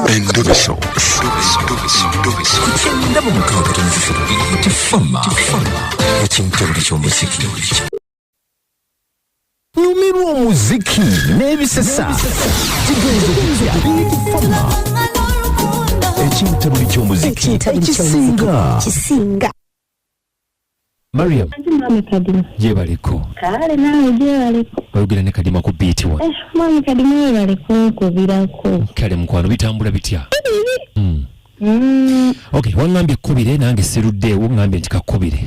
Endobeso. Ndabo mukaka tunzifira tifama. Ekintu ky'omuziki. Nyumirwa omuziki n'ebisesa. Kigenze tifama. Ekintu ky'omuziki. Ekisinga. Mariam. Mami Kadima. Je baliko. Kale nawe je baliko. Bayogera ne Kadima ku beat wa. Mami Kadima baliko kubirako. Kale mukwano bitambula bitya. Okay, wangambye kubire nange seruddeewo ngambye nti kakubire.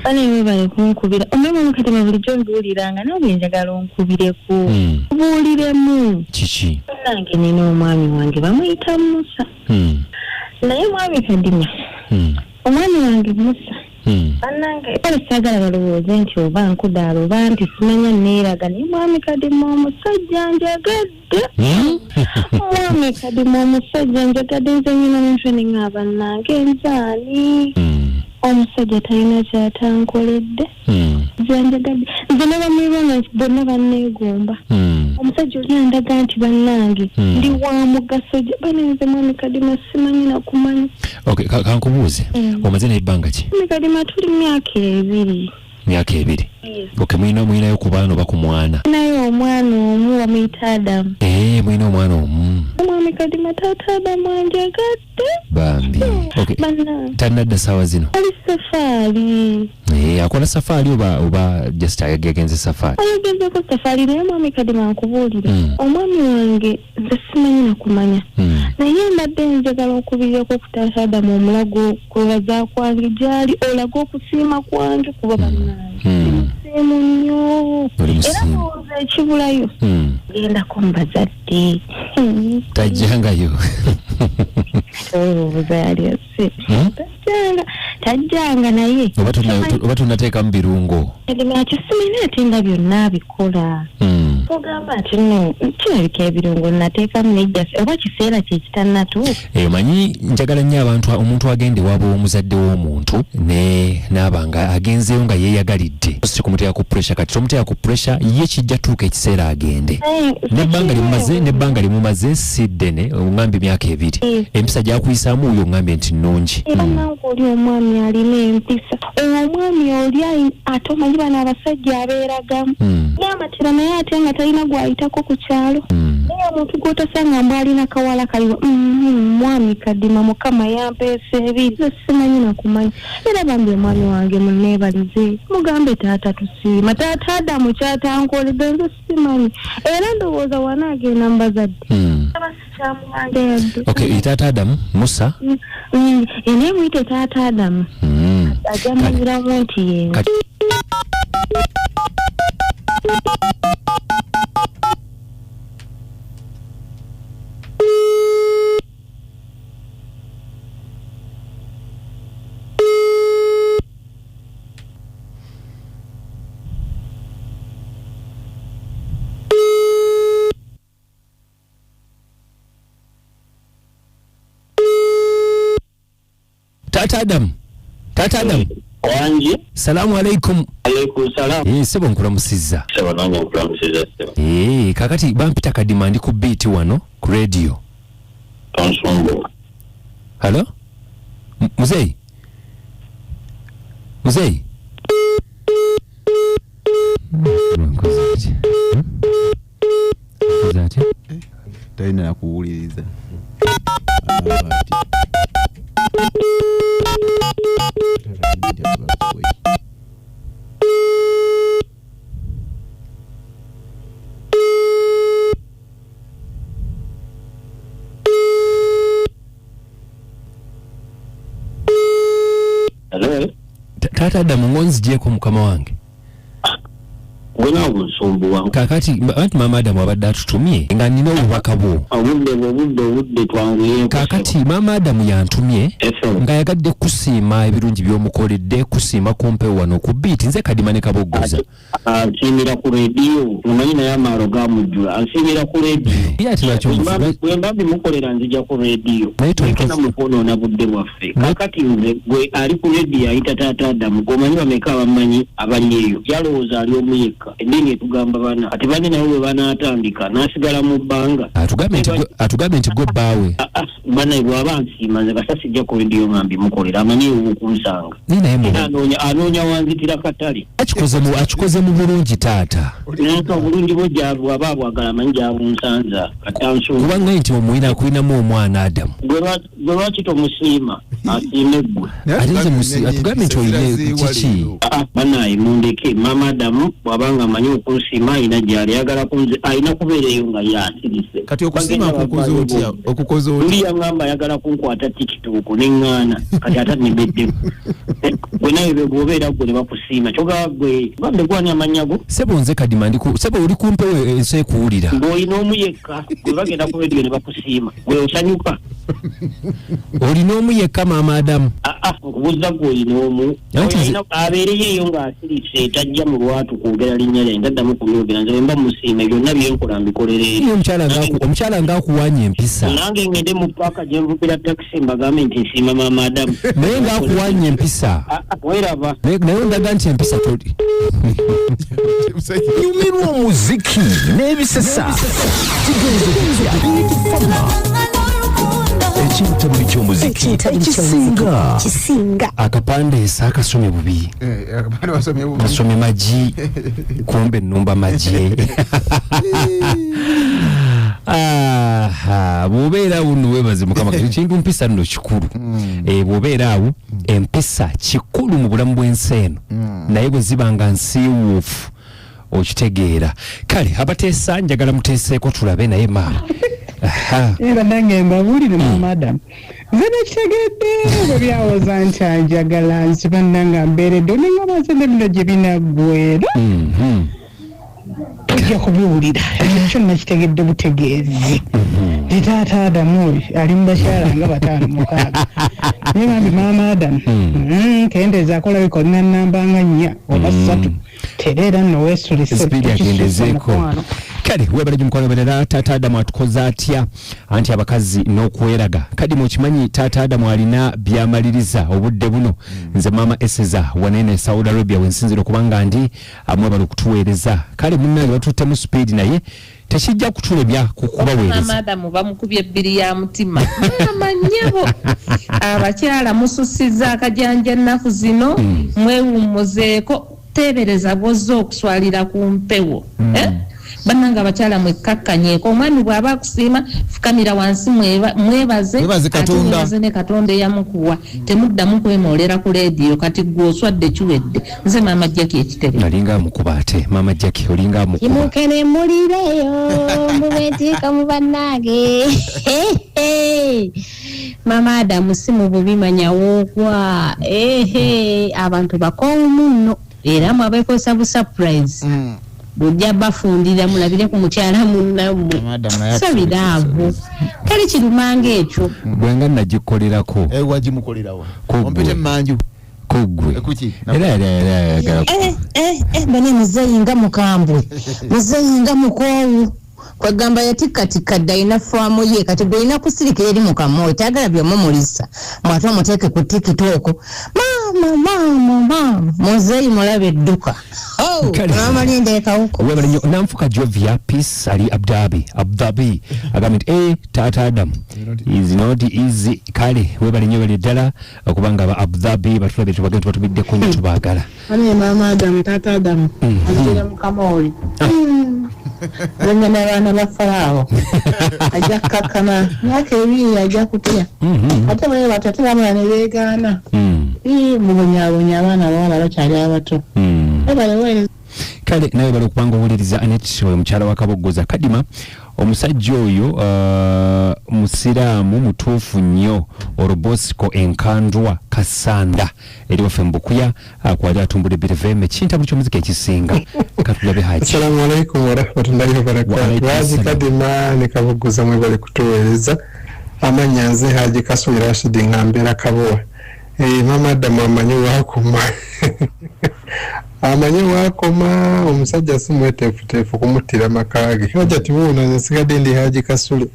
Bane baliko kubira. Omwana Kadima bulijjo mbuliranga nawe njagala onkubireko. Buliremu. Chichi. Nange nina omwami wange bamuyita Musa. Naye mwami Kadima. Omwami wange Musa. Anange pale sagala balowooze nti oba nkudaala oba nti simanya neeraga naye mwami Kadima omusajja njagadde. Mwami Kadima omusajja njagadde nze nyina n'entwe neŋŋaba nange nzaani. Omusajja talina kyatankoledde. Njanjagadde nze ne bamwibona nti bonna banneegomba. Omusajja oli andaga nti bannange ndi wa mugaso gye banenze mwami Kadima simanyi na kumanya. Okay, kankubuuze. Omaze n'ebbanga ki? Mwami Kadima tuli myaka 2. Myaka 2. Okay, mwinayo ku baana oba ku mwana? Nayo omwana omu bamuyita Adamu. Mwina omwana omu. Mwami Kadima taata Adamu anjagadde. Bambi. Okay. Tanadda ssaawa zino? Ali safaari. Akola safaari oba just yagenze safaari? Ayagenzeko safaari naye mwami Kadima nkubuulira. Omwami wange nze simanyi na kumanya. Naye mbadde njagala okubirirako ku taata Adamu omulago kwebaza kwange gyali olaga okusiima kwange kuba bannange. Simu nnyo. Era muwuza ekibulayo. Gendako mu bazadde. Tajjangayo. Obuuza yali asse. Tajjanga naye. Oba tunateekamu birungo. Kadima akisimina ate nga byonna abikola. Ogamba ati nno kirabika ebirungo nateekamu nejjase oba kiseera kye kitannatuuka. Manyi njagala nnyo omuntu agende waba omuzadde w'omuntu n'abanga agenzeeyo nga yeeyagalidde. Si kumuteeka ku pressure kati tomuteeka ku pressure ye kijja tuuka ekiseera agende. N'ebbanga limumaze si ddene ongambye emyaka 2. Empisa gyakuyisaamu oyo ongambye nti nnungi. Oli omwami alina empisa. Omwami oli ate omanyi bano abasajja abeeragamu. N'amatira naye ate nga talina gwayitako ku kyalo. Naye omuntu gw'otasanga mbu alina kawala kaliwo. Mwami Kadima Mukama yampeesa 2. Simanyi na kumanya. Era bambi omwami wange munneebalize. Mugambe taata tusiima. Taata Adamu kyatankoledde nze simanyi. Era ndowooza wanaagenda mu bazadde. Okay, taata Adamu Musa. Ene mwite taata Adamu. Ajja mubiramu nti yenga. Tata Adam. Wanji. Salamu alaikum. Alaikum salam. Sebo nkulamusizza. Sebo nange nkulamusizza. Kakati bampita Kadima ndi ku beat wano ku radio. Tonsongo. Hello? Muzei. Taina na kuuliriza. Hello? Tata Adamu ngonzigyeko mukama wange. Gwena obunsumbuwa. Kakati anti mama Adamu abadde atutumye nga nina obubaka bwo. Obudde twanguye. Kakati mama Adamu yantumye nga yagadde kusiima ebirungi by'omukoledde kusiima kumpewo wano ku beat nze Kadima ne Kabogoza. Nsiimira ku radio. Omanyi naye amaalo gaamujjula. Nsiimira ku radio. Ate lwaki omuvuga? Bwe mba bimukolera nzija ku radio. Naye mukonoona budde bwaffe. Kakati nze gwe ali ku radio ayita taata Adamu. Omanyi bameka abamanyi abali eyo. Yalowooza ali omu yekka. atandika eddiini etugamba bana ati bane nabo bwe banaatandika n'asigala mu bbanga atugambe nti gwe bbaawe bana bw'aba nsiima nze kasa sijja ku rediyo nga mbimukolera amanyi okunsanga anoonya wanzitira katale akikoze mu bulungi taata nanka obulungi bwojaavu aba bwagala amanyi gyabunsanza kubanga nti kulinamu omwana Adamu gwe lwaki tomusiima asiime ggwe atugambe nti oyine kiki banaye mundeke mama Adamu bw'abanga amanyi okunsiima ayina gyali ayagala kunze ayina kubeereyo nga yasirise kati okusiima okukoza uli yangamba ayagala kunkwata TikTok neŋŋaana kati ate nimbeddemu gwe naye bw'obeera gwe ne bakusiima kyogaba gwe bambe gwani amannya go sebo nze kadima sebo oli kumpewo ensi ekuwulira ng'olina omu yekka gwe bagenda ku rediyo ne bakusiima gwe osanyuka olina omu yekka maama Adamu okubuuza gwe olina omu abeereyo eyo ng'asirise tajja mu lwatu kwogera linnya lyange taddamu kumyogera nze mba musiime byonna byenkola mbikolera eri omukyala ng'akuwanya empisa nange ngende mu paaka gye nvugira takisi mbagambe nti nsiima maama Adamu naye ng'akuwanya empisa weraba naye ndaga nti empisa toli nyumirwa omuziki n'ebisesa ekintabuli ky'omuziki ekisinga akapandeesa akasomye bubi kasomye magi kumbe ennumba magi bw'obeera awo nno weebaze mukama kintu mpisa nno kikulu bw'obeera awo empisa kikulu mu bulamu bw'ensi eno naye bwe ziba nga nsiiwuufu okitegeera kale abateesa njagala muteeseeko tulabe naye maama era nange mbabulire maama Adamu nze nekitegedde bwe byawoza nti anjagala nsiba nanga mbeeredde oninga bazende bino gye binaggwera ojja kubiwulira ekyo nakitegedde butegeezi nti taata Adamu ali mu bakyala nga 5-6 naye bambi maama Adamu kendeeza akolabika olina nnamba nga 4 oba 3 tereera nno weesulise sipiidi akendezeeko kale webale gyumukwanoberera taata Adamu atukoze atya anti abakazi n'okweraga kadi mukimanyi taata Adamu alina byamaliriza obudde buno nze maama Eseza wanene Saudi Arabia wensinzira okubanga ndi amwebala okutuweereza kale munnange batuttemu sipiidi naye tekijja kutulebya kukubaweereza maama Adamu bamukubye ebbiri ya mutima amanyabo abakyala mususiza akajanja ennaku zino mwewummuzeeko tebereza bwozza okuswalira ku mpewo bannanga abakyala mwekkakkanyeko omwami bw'aba akusiima fukamira wansi mwebaze ne Katonda eyamukuwa temuddamu kwemoolera ku leediyo kati gwe oswadde kiwedde nze maama Jackie ekitebe olinga amukuba ate maama Jackie olinga amukuba kimukene mulireyo mubeetiika mu bannange maama Adamu si mu bubimanya woogwa abantu bakoomu nno era mwabeekozesa bu surprise bujja bafundira mulabire ku mukyala munnammwe sabiraavu kale kirumanga ekyo gwenga nagikolerako wagimukolerawo ompite mmanju kugwe bane muzeyinga mukambwe muzeyinga mukoowu kwegamba yatikkatikka dde alina faamu ye kati gwe olina kusirika eri mukamoyo tayagala byomumulisa mwate omuteeke ku TikTok maama muzeeyi mulabe edduka nanfuka Jovia Peace ali Abudabi agambye nti taata Adamu is not easy kale webale nnyo bali ddala okubanga aba Abudabi batulabye tubagenda tubatubiddeko nnyo tubaagala ane maama Adamu taata Adamu agire mukamooli Wengana wana la Farao ajja kakkana myaka 2 ajja kutya ate bwe batatira mwana beegaana mubonyabonya abaana abawala bakyali abato kale nawe bali okubanga owuliriza Anet omukyala wa Kaboggoza Kadima omusajja oyo musiraamu mutuufu nnyo Orobosco Enkandwa Kasanda eri waffe Mbukuya akwali atumbula ebiriveme kintabuli ky'omuzika ekisinga katulabe haji. Assalamu alaikum wa rahmatullahi wa barakatuh. Wazi Kadima ne Kaboggoza mwe bali kutuweereza amanya nze Haji Kasuli Rashid Ngambera Kabowa Mama Adamu amanyi wakoma amanyi wakoma omusajja simweteefuteefu kumutira makage kajja tibuuna nsigadde ndi Haji Kasuli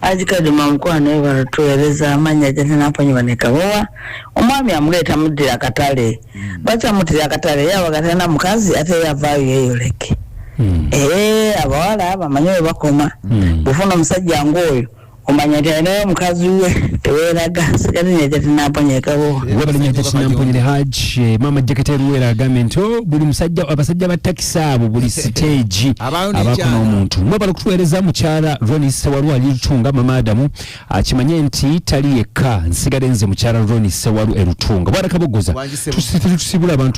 ajikade mamukwane baratueleza amanya jate naponyiwa ne Kabowa omwami amuleta mudira akatale bacha mudira akatale yawa katana mukazi ate yavayo yeyoleke abawala abamanyi bakoma bufuna musajja ngoyo omanya tena mukazi we teweraga sikati jate naponye Kabowa wabali jate naponye Haj mama jakete ruwera agamento buli musajja abasajja ba taxi abo buli stage abakoma omuntu mwebala kutueleza mukyala Ronnie Sewalu alitunga mama Adamu akimanye nti tali yekka nsigale nze mukyala Ronnie Sewalu erutunga bwana Kabogoza tusibula abantu